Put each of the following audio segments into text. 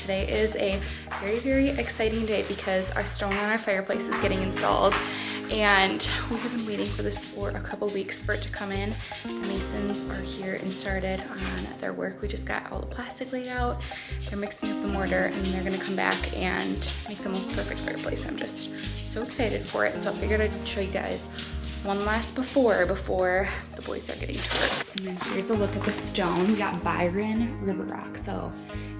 today is a very, very exciting day because our stone on our fireplace is getting installed. And we have been waiting for this for a couple weeks for it to come in. The masons are here and started on their work. We just got all the plastic laid out. They're mixing up the mortar and then they're gonna come back and make the most perfect fireplace. I'm just so excited for it. So I figured I'd show you guys one last before the boys are getting to work. And then here's a look at the stone. We got Byron River Rock. So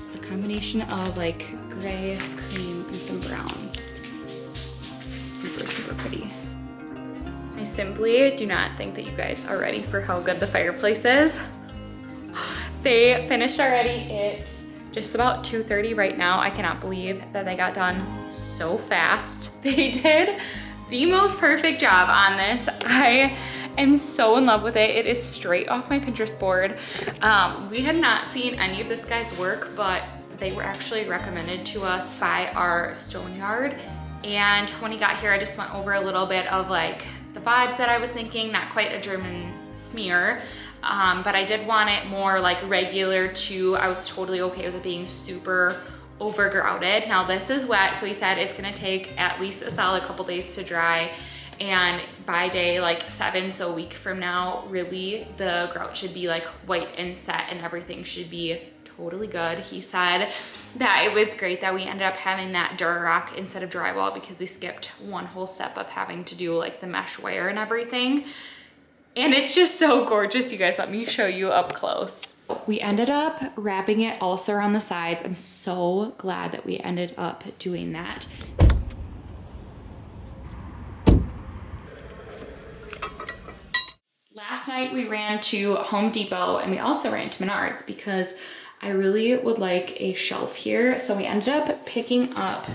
it's a combination of like gray, cream, and some browns. Super, super pretty. I simply do not think that you guys are ready for how good the fireplace is. They finished already. It's just about 2:30 right now. I cannot believe that they got done so fast. They did the most perfect job on this. I am so in love with it. It is straight off my Pinterest board. We had not seen any of this guy's work, but they were actually recommended to us by our stone yard. And when he got here, I just went over a little bit of like the vibes that I was thinking, not quite a German smear, but I did want it more like regular too. I was totally okay with it being super overgrouted. Now this is wet, so he said it's gonna take at least a solid couple days to dry, and by day like 7, so a week from now, really the grout should be like white and set and everything should be totally good. He said that it was great that we ended up having that Durarock instead of drywall because we skipped one whole step of having to do like the mesh wire and everything. And it's just so gorgeous. You guys, let me show you up close. We ended up wrapping it also around the sides. I'm so glad that we ended up doing that. Last night we ran to Home Depot and we also ran to Menards because I really would like a shelf here. So we ended up picking up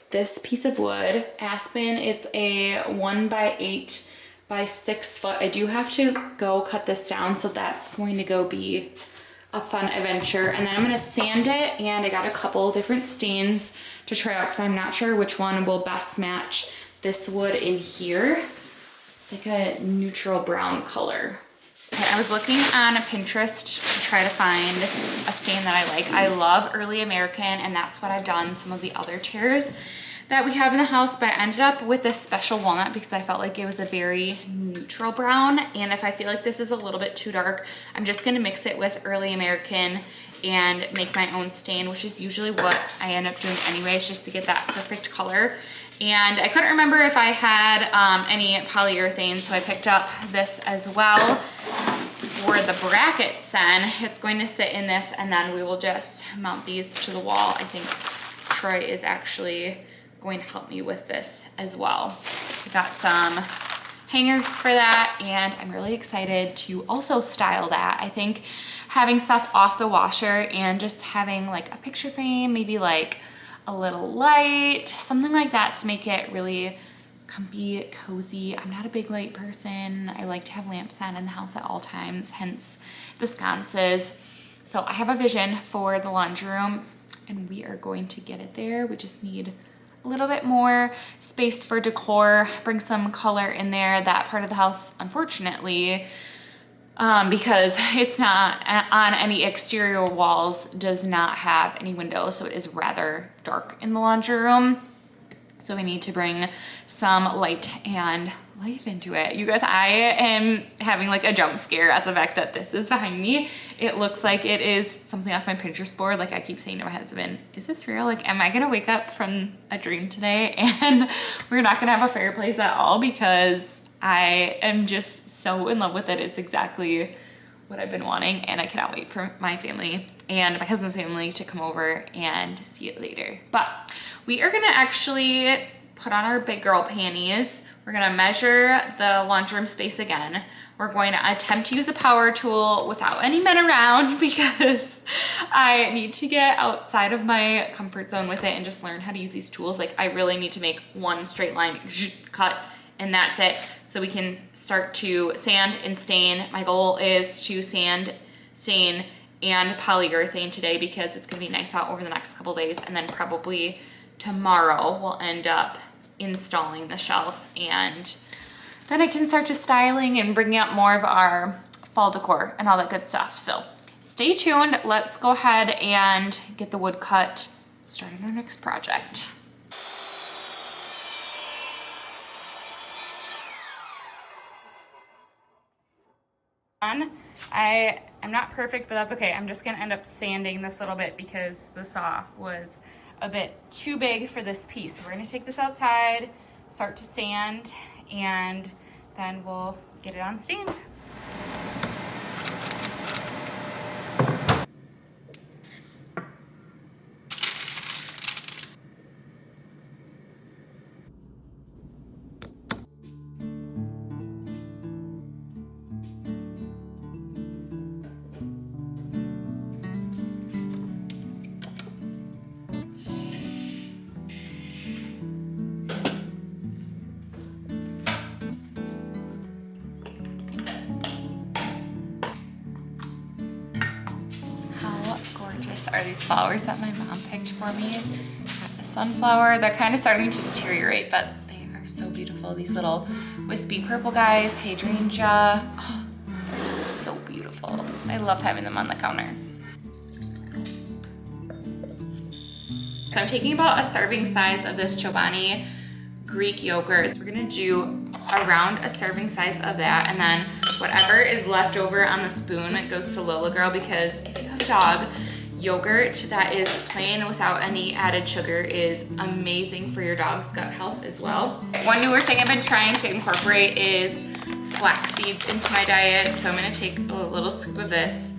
this piece of wood, aspen. It's a 1x8 by 6 foot. I do have to go cut this down, so that's going to go be a fun adventure. And then I'm gonna sand it, and I got a couple different stains to try out because I'm not sure which one will best match this wood in here. It's like a neutral brown color. Okay, I was looking on Pinterest to try to find a stain that I like. I love Early American, and that's what I've done some of the other chairs that we have in the house, but I ended up with this special walnut because I felt like it was a very neutral brown, and if I feel like this is a little bit too dark, I'm just gonna mix it with Early American and make my own stain, which is usually what I end up doing anyways, just to get that perfect color. And I couldn't remember if I had any polyurethane, so I picked up this as well. For the brackets then, it's going to sit in this, and then we will just mount these to the wall. I think Troy is actually going to help me with this as well. I got some hangers for that, and I'm really excited to also style that. I think having stuff off the washer and just having like a picture frame, maybe like a little light, something like that to make it really comfy, cozy. I'm not a big light person. I like to have lamps on in the house at all times, hence the sconces. So I have a vision for the laundry room and we are going to get it there. We just need a little bit more space for decor, bring some color in there. That part of the house, unfortunately, because it's not on any exterior walls, does not have any windows, so it is rather dark in the laundry room. So we need to bring some light and life into it. You guys, I am having like a jump scare at the fact that this is behind me. It looks like it is something off my Pinterest board. Like I keep saying to my husband, is this real? Like, am I gonna wake up from a dream today and we're not gonna have a fireplace at all? Because I am just so in love with it. It's exactly what I've been wanting, and I cannot wait for my family and my husband's family to come over and see it later. But we are gonna actually put on our big girl panties. We're gonna measure the laundry room space again. We're going to attempt to use a power tool without any men around because I need to get outside of my comfort zone with it and just learn how to use these tools. Like I really need to make one straight line, cut, and that's it. So we can start to sand and stain. My goal is to sand, stain, and polyurethane today because it's gonna be nice out over the next couple days, and then probably tomorrow we'll end up installing the shelf, and then I can start to styling and bringing out more of our fall decor and all that good stuff. So stay tuned. Let's go ahead and get the wood cut starting our next project. I'm not perfect, but that's okay. I'm just gonna end up sanding this little bit because the saw was a bit too big for this piece. So we're gonna take this outside, start to sand, and then we'll get it on stand. Are these flowers that my mom picked for me? A sunflower. They're kind of starting to deteriorate, but they are so beautiful. These little wispy purple guys, hydrangea. Oh, they're so beautiful. I love having them on the counter. So I'm taking about a serving size of this Chobani Greek yogurt. So we're gonna do around a serving size of that, and then whatever is left over on the spoon, it goes to Lola Girl, because if you have a dog, yogurt that is plain without any added sugar is amazing for your dog's gut health as well. One newer thing I've been trying to incorporate is flax seeds into my diet. So I'm gonna take a little scoop of this,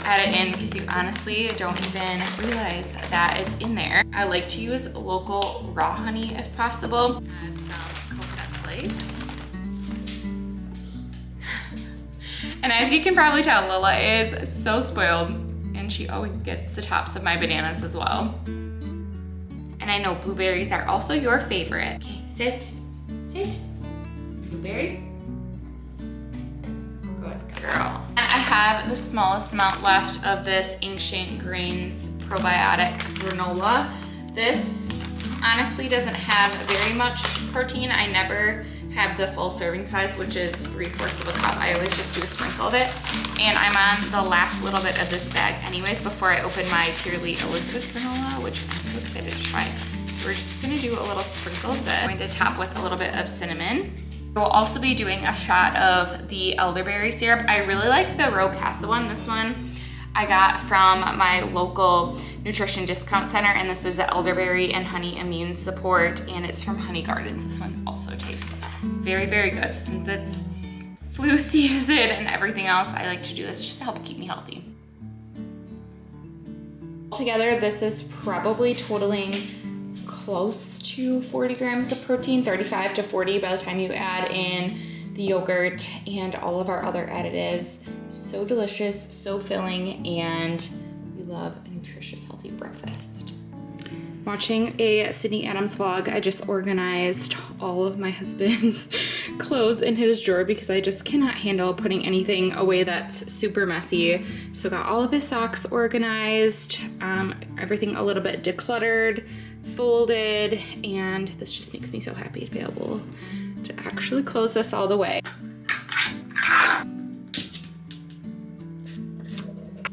add it in, because you honestly don't even realize that it's in there. I like to use local raw honey if possible. Add some coconut flakes. And as you can probably tell, Lola is so spoiled, and she always gets the tops of my bananas as well. And I know blueberries are also your favorite. Okay, sit, sit. Blueberry. Good girl. And I have the smallest amount left of this Ancient Grains probiotic granola. This honestly doesn't have very much protein. I never have the full serving size, which is 3/4 of a cup. I always just do a sprinkle of it. And I'm on the last little bit of this bag anyways before I open my Purely Elizabeth granola, which I'm so excited to try. So we're just gonna do a little sprinkle of this. I'm going to top with a little bit of cinnamon. We'll also be doing a shot of the elderberry syrup. I really like the Rocasa one. This one I got from my local nutrition discount center, and this is the elderberry and honey immune support, and it's from Honey Gardens. This one also tastes very, very good. Since it's flu season and everything else, I like to do this just to help keep me healthy. Altogether, this is probably totaling close to 40 grams of protein, 35 to 40 by the time you add in the yogurt and all of our other additives. So delicious, so filling, and we love a nutritious, healthy breakfast. Watching a Sydney Adams vlog, I just organized all of my husband's clothes in his drawer because I just cannot handle putting anything away that's super messy. So got all of his socks organized, everything a little bit decluttered, folded, and this just makes me so happy to be able to actually close this all the way.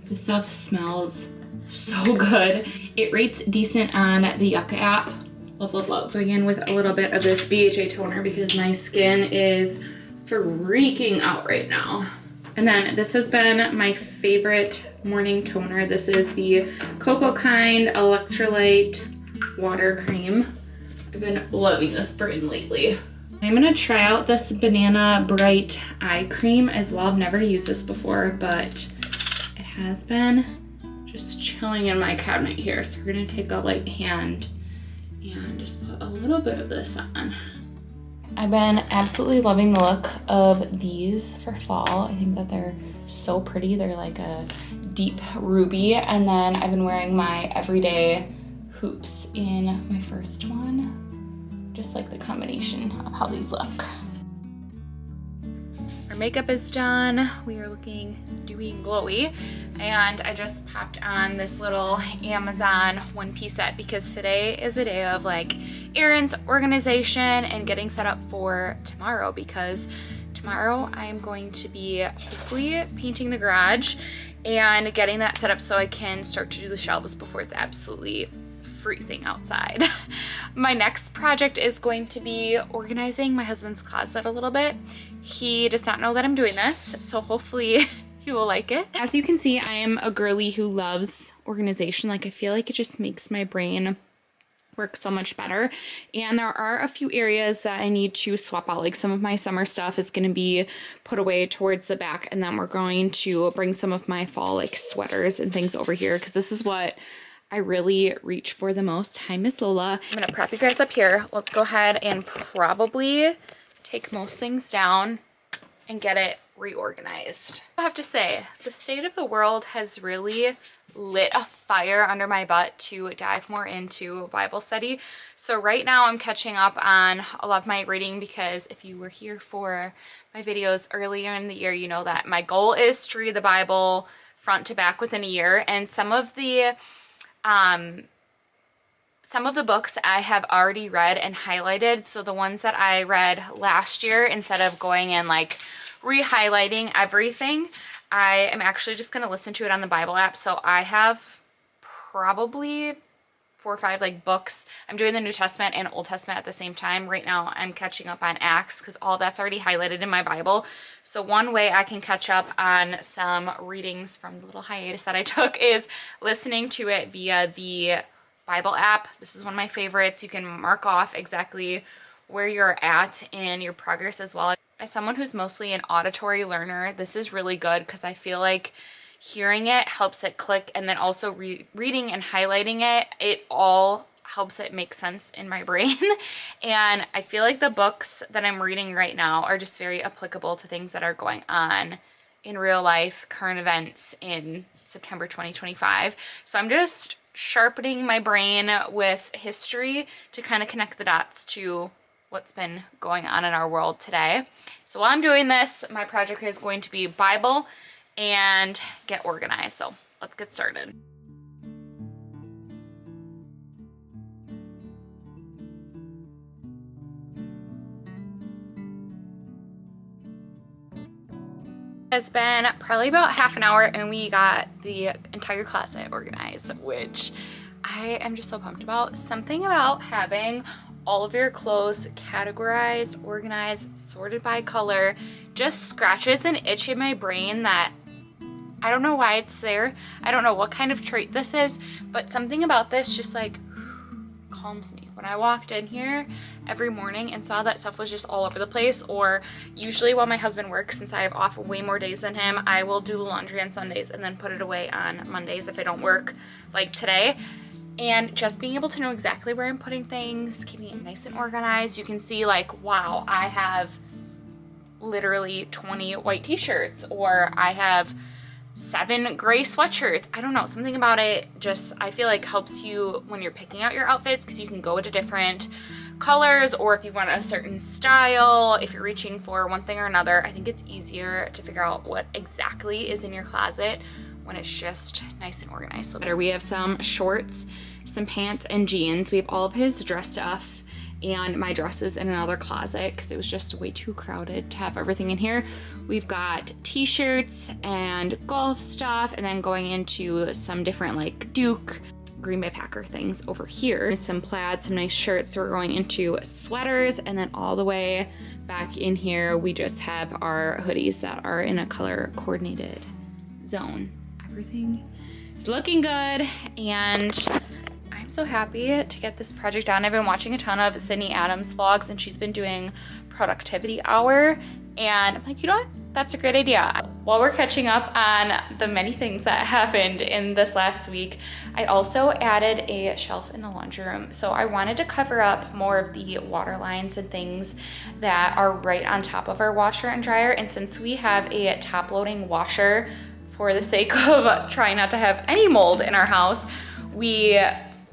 This stuff smells so good. It rates decent on the Yucca app. Love, love, love. Going in with a little bit of this BHA toner because my skin is freaking out right now. And then this has been my favorite morning toner. This is the Cocoa Kind Electrolyte Water Cream. I've been loving this brand lately. I'm gonna try out this Banana Bright Eye Cream as well. I've never used this before, but it has been just chilling in my cabinet here. So we're gonna take a light hand and just put a little bit of this on. I've been absolutely loving the look of these for fall. I think that they're so pretty. They're like a deep ruby. And then I've been wearing my everyday hoops in my first one. Just like the combination of how these look. Our makeup is done. We are looking dewy and glowy. And I just popped on this little Amazon one-piece set because today is a day of like errands, organization, and getting set up for tomorrow, because tomorrow I'm going to be hopefully painting the garage and getting that set up so I can start to do the shelves before it's absolutely freezing outside. My next project is going to be organizing my husband's closet a little bit. He does not know that I'm doing this, so hopefully he will like it. As you can see, I am a girly who loves organization. Like, I feel like it just makes my brain work so much better. And there are a few areas that I need to swap out. Like, some of my summer stuff is going to be put away towards the back, and then we're going to bring some of my fall like sweaters and things over here, because this is what I really reach for the most. Hi, Miss Lola. I'm gonna prop you guys up here. Let's go ahead and probably take most things down and get it reorganized. I have to say, the state of the world has really lit a fire under my butt to dive more into Bible study. So right now I'm catching up on a lot of my reading, because if you were here for my videos earlier in the year, you know that my goal is to read the Bible front to back within a year. And some of the books I have already read and highlighted. So the ones that I read last year, instead of going and like re-highlighting everything, I am actually just going to listen to it on the Bible app. So I have probably 4 or 5 like books. I'm doing the New Testament and Old Testament at the same time. Right now I'm catching up on Acts, because all that's already highlighted in my Bible. So one way I can catch up on some readings from the little hiatus that I took is listening to it via the Bible app. This is one of my favorites. You can mark off exactly where you're at in your progress as well. As someone who's mostly an auditory learner, this is really good, because I feel like hearing it helps it click, and then also reading and highlighting it, it all helps it make sense in my brain. And I feel like the books that I'm reading right now are just very applicable to things that are going on in real life, current events in September 2025. So I'm just sharpening my brain with history to kind of connect the dots to what's been going on in our world today. So while I'm doing this, my project is going to be Bible and get organized. So let's get started. It's been probably about half an hour and we got the entire closet organized, which I am just so pumped about. Something about having all of your clothes categorized, organized, sorted by color just scratches an itch in my brain that I don't know why it's there. I don't know what kind of trait this is, but something about this just like calms me. When I walked in here every morning and saw that stuff was just all over the place, or usually while my husband works, since I have off way more days than him, I will do laundry on Sundays and then put it away on Mondays if I don't work like today. And just being able to know exactly where I'm putting things, keeping it nice and organized. You can see like, wow, I have literally 20 white t-shirts, or I have 7 gray sweatshirts. I don't know, something about it just, I feel like helps you when you're picking out your outfits, because you can go to different colors, or if you want a certain style, if you're reaching for one thing or another, I think it's easier to figure out what exactly is in your closet when it's just nice and organized. So we have some shorts, some pants, and jeans. We have all of his dress stuff and my dresses in another closet, because it was just way too crowded to have everything in here. We've got t-shirts and golf stuff, and then going into some different like Duke, Green Bay Packer things over here. Some plaid, some nice shirts. So we're going into sweaters, and then all the way back in here we just have our hoodies that are in a color coordinated zone. Everything is looking good, and I'm so happy to get this project done. I've been watching a ton of Sydney Adams vlogs, and she's been doing productivity hour, and I'm like, you know what? That's a great idea. While we're catching up on the many things that happened in this last week, I also added a shelf in the laundry room. So I wanted to cover up more of the water lines and things that are right on top of our washer and dryer. And since we have a top loading washer, for the sake of trying not to have any mold in our house, we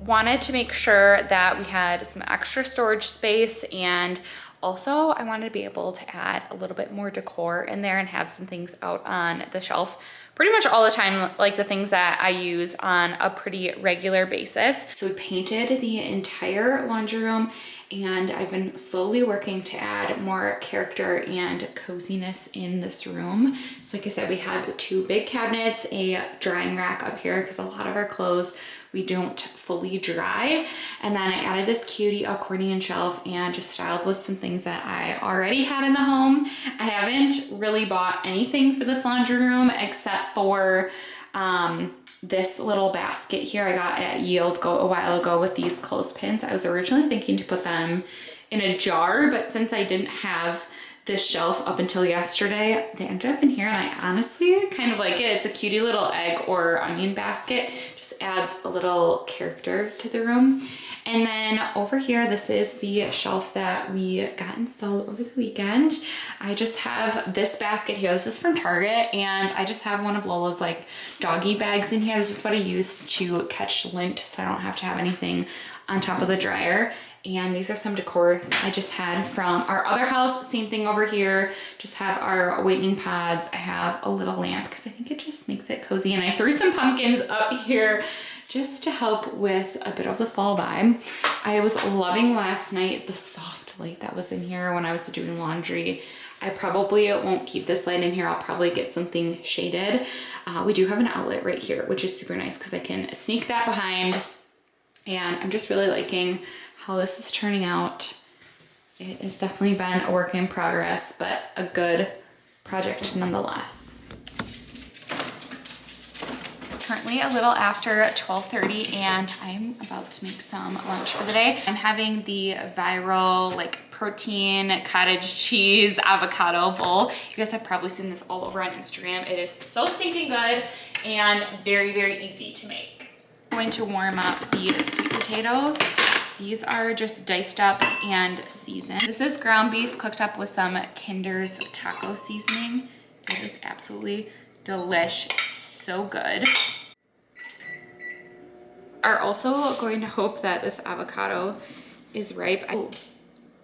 wanted to make sure that we had some extra storage space, and also I wanted to be able to add a little bit more decor in there and have some things out on the shelf pretty much all the time, like the things that I use on a pretty regular basis. So we painted the entire laundry room, and I've been slowly working to add more character and coziness in this room. So like I said, we have 2 big cabinets, a drying rack up here because a lot of our clothes we don't fully dry. And then I added this cutie accordion shelf and just styled with some things that I already had in the home. I haven't really bought anything for this laundry room except for this little basket here I got at Yield a while ago with these clothespins. I was originally thinking to put them in a jar, but since I didn't have this shelf up until yesterday, they ended up in here, and I honestly kind of like it. It's a cutie little egg or onion basket. Just adds a little character to the room. And then over here, this is the shelf that we got installed over the weekend. I just have this basket here. This is from Target, and I just have one of Lola's like doggy bags in here. This is what I use to catch lint so I don't have to have anything on top of the dryer. And these are some decor I just had from our other house. Same thing over here. Just have our awakening pods. I have a little lamp because I think it just makes it cozy. And I threw some pumpkins up here just to help with a bit of the fall vibe. I was loving last night the soft light that was in here when I was doing laundry. I probably won't keep this light in here. I'll probably get something shaded. We do have an outlet right here, which is super nice because I can sneak that behind. And I'm just really liking how this is turning out. It has definitely been a work in progress, but a good project nonetheless. Currently a little after 12:30, and I'm about to make some lunch for the day. I'm having the viral like protein cottage cheese avocado bowl. You guys have probably seen this all over on Instagram. It is so stinking good and very, very easy to make. I'm going to warm up the sweet potatoes. These are just diced up and seasoned. This is ground beef cooked up with some Kinder's taco seasoning. It is absolutely delish, so good. Are also going to hope that this avocado is ripe. Oh,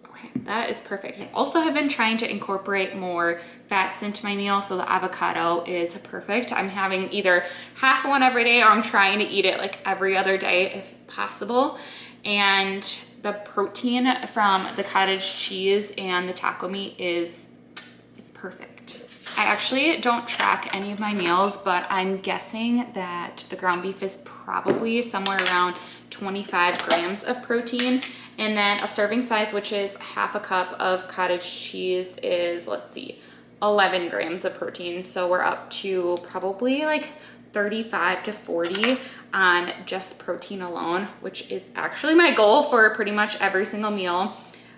okay, that is perfect. I also have been trying to incorporate more fats into my meal, so the avocado is perfect. I'm having either half one every day, or I'm trying to eat it like every other day if possible. And the protein from the cottage cheese and the taco meat it's perfect. I actually don't track any of my meals, but I'm guessing that the ground beef is probably somewhere around 25 grams of protein. And then a serving size, which is half a cup of cottage cheese, is, let's see, 11 grams of protein. So we're up to probably like 35 to 40 on just protein alone, which is actually my goal for pretty much every single meal.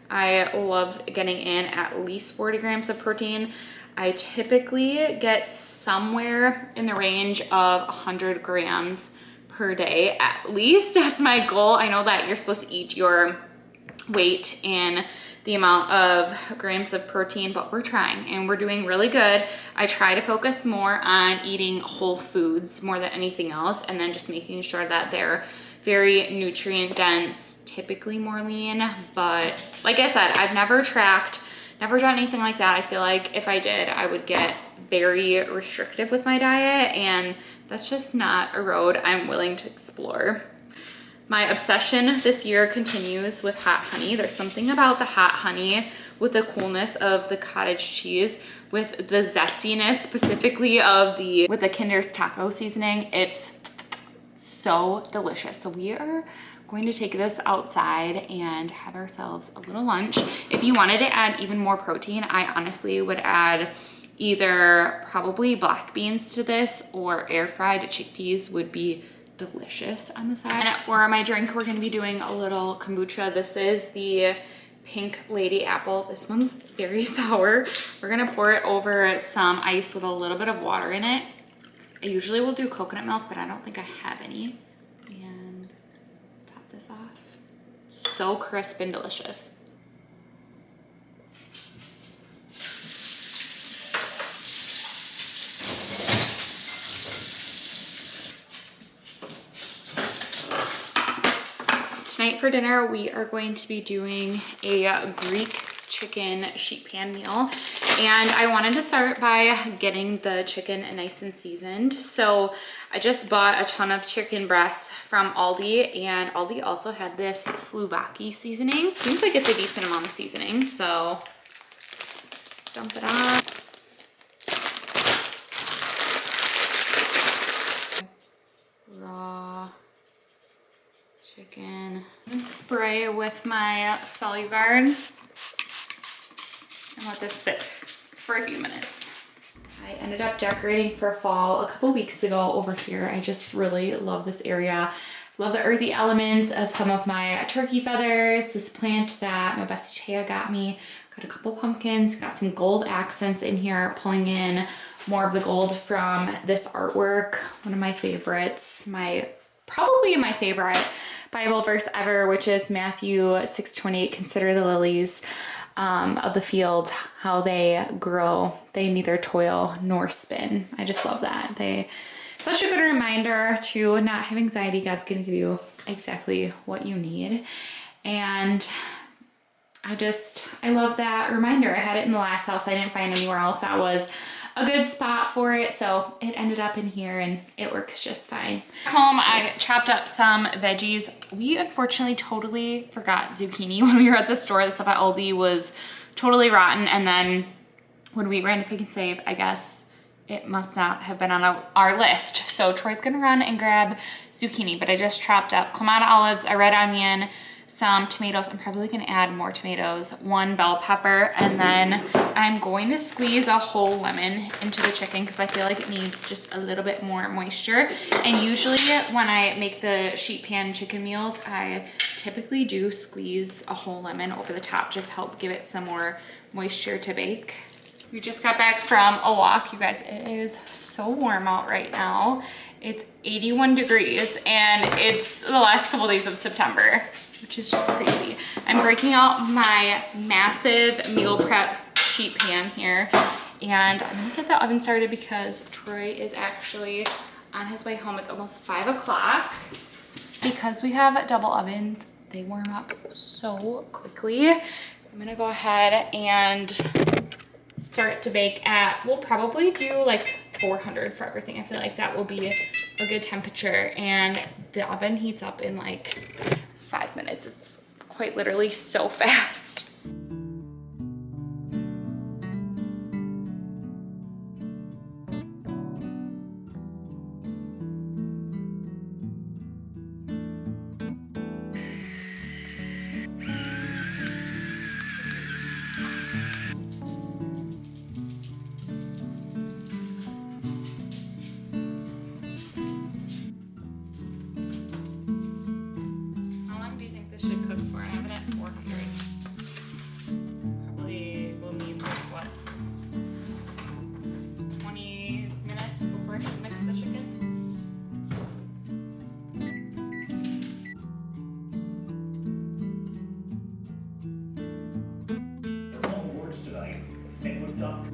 I love getting in at least 40 grams of protein. I typically get somewhere in the range of 100 grams per day at least. That's my goal. I know that you're supposed to eat your weight in the amount of grams of protein, but we're trying and we're doing really good. I try to focus more on eating whole foods more than anything else, and then just making sure that they're very nutrient dense, typically more lean. But like I said, I've never tracked, never done anything like that. I feel like if I did, I would get very restrictive with my diet, and that's just not a road I'm willing to explore. My obsession this year continues with hot honey. There's something about the hot honey with the coolness of the cottage cheese, with the zestiness specifically of with the Kinder's taco seasoning. It's so delicious. So we are going to take this outside and have ourselves a little lunch. If you wanted to add even more protein, I honestly would add either probably black beans to this, or air fried chickpeas would be delicious on the side. And for my drink, we're gonna be doing a little kombucha. This is the Pink Lady Apple. This one's very sour. We're gonna pour it over some ice with a little bit of water in it. I usually will do coconut milk, but I don't think I have any. And top this off. So crisp and delicious. Tonight for dinner, we are going to be doing a Greek chicken sheet pan meal. And I wanted to start by getting the chicken nice and seasoned. So I just bought a ton of chicken breasts from Aldi, and Aldi also had this Slovakia seasoning. Seems like it's a decent amount of seasoning, so just dump it on. Raw chicken. I'm gonna spray with my Soluguard and let this sit for a few minutes. I ended up decorating for fall a couple weeks ago over here. I just really love this area. Love the earthy elements of some of my turkey feathers, this plant that my bestie Taya got me. Got a couple pumpkins, got some gold accents in here, pulling in more of the gold from this artwork. One of my favorites, probably my favorite Bible verse ever, which is Matthew 6:28, consider the lilies of the field, how they grow. They neither toil nor spin. I just love that. Such a good reminder to not have anxiety. God's gonna give you exactly what you need. And I love that reminder. I had it in the last house. I didn't find anywhere else that was a good spot for it, so it ended up in here and it works just fine. Home, I chopped up some veggies. We unfortunately totally forgot zucchini when we were at the store. The stuff at Aldi was totally rotten, and then when we ran to Pick and Save, I guess it must not have been on our list. So Troy's gonna run and grab zucchini, but I just chopped up Clamato olives, a red onion, some tomatoes. I'm probably gonna add more tomatoes, 1 bell pepper, and then I'm going to squeeze a whole lemon into the chicken because I feel like it needs just a little bit more moisture. And usually when I make the sheet pan chicken meals, I typically do squeeze a whole lemon over the top, just help give it some more moisture to bake. We just got back from a walk. You guys, it is so warm out right now. It's 81 degrees and it's the last couple days of September, which is just crazy. I'm breaking out my massive meal prep sheet pan here, and I'm gonna get the oven started because Troy is actually on his way home. It's almost 5 o'clock. Because we have double ovens, they warm up so quickly. I'm gonna go ahead and start to bake at, we'll probably do like 400 for everything. I feel like that will be a good temperature, and the oven heats up in like 5 minutes. It's quite literally so fast. Should cook for. I have it at 400. Probably will need like what, 20 minutes before I can mix the chicken. Long words today. Edward Duck.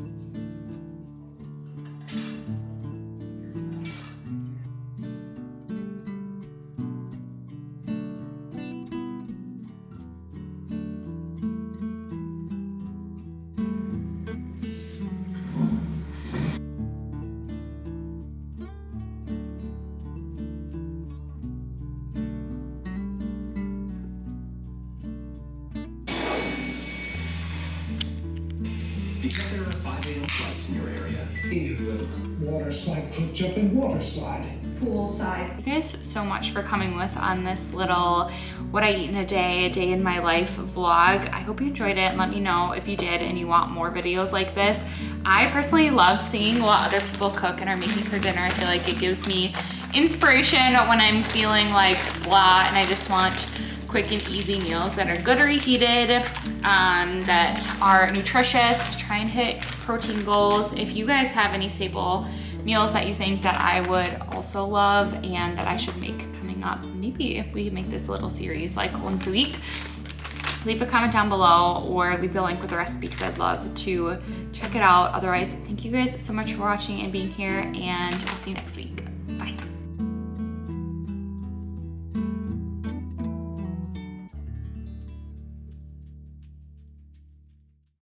Because there are 5 a.m. flights in your area. Water slide, put jump and water slide. Poolside. Thank you guys so much for coming with on this little what I eat in a day in my life vlog. I hope you enjoyed it. Let me know if you did and you want more videos like this. I personally love seeing what other people cook and are making for dinner. I feel like it gives me inspiration when I'm feeling like blah and I just want quick and easy meals that are good reheated, that are nutritious, try and hit protein goals. If you guys have any staple meals that you think that I would also love and that I should make coming up, maybe we could make this little series like once a week. Leave a comment down below or leave the link with the recipe because I'd love to check it out. Otherwise, thank you guys so much for watching and being here, and I'll see you next week. Bye.